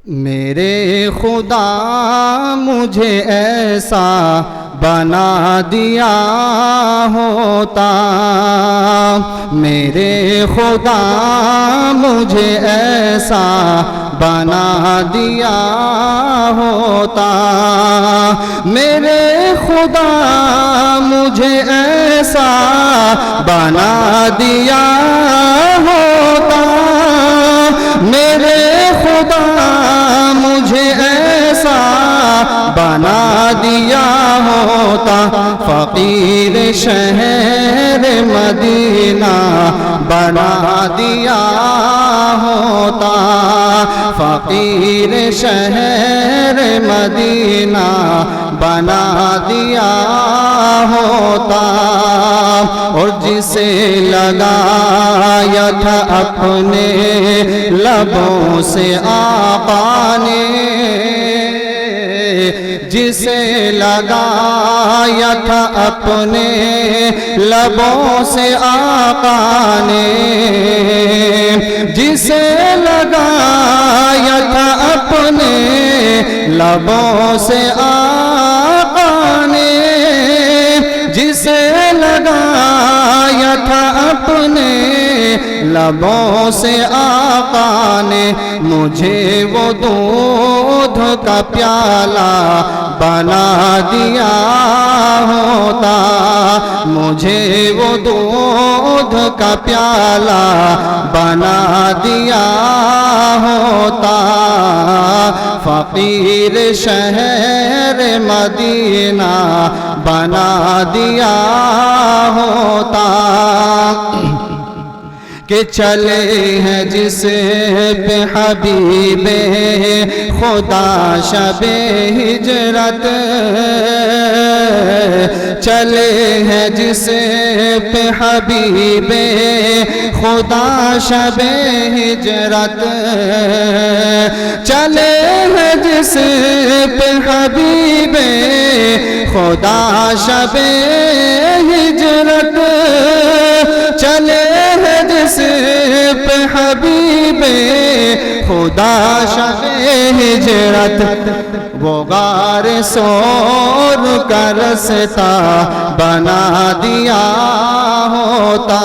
میرے خدا مجھے ایسا بنا دیا ہوتا، میرے خدا مجھے ایسا بنا دیا ہوتا، میرے خدا مجھے ایسا بنا دیا ہوتا، میرے خدا مجھے ایسا بنا دیا ہوتا، فقیر شہر مدینہ بنا دیا ہوتا، فقیر شہر مدینہ بنا دیا ہوتا، اور جسے لگایا تھا اپنے لبوں سے آقا نے، جسے لگایا تھا اپنے لبوں سے آقا نے، جسے لگایا تھا اپنے لبوں سے آقا نے، جسے لگایا تھا اپنے لبوں سے آقا نے، مجھے وہ دودھ کا پیالہ بنا دیا ہوتا، مجھے وہ دودھ کا پیالہ بنا دیا ہوتا، فقیر شہر مدینہ بنا دیا ہوتا، کہ چلے ہیں جس پہ حبیب خدا شب ہجرت، چلے ہیں جس پہ حبیب خدا شب ہجرت، چلے ہیں جس پہ حبیب خدا شب ہجرت، چلے ہیں جس پہ حبیب خدا شب ہجرت، وہ غار سور کا رستہ بنا دیا ہوتا۔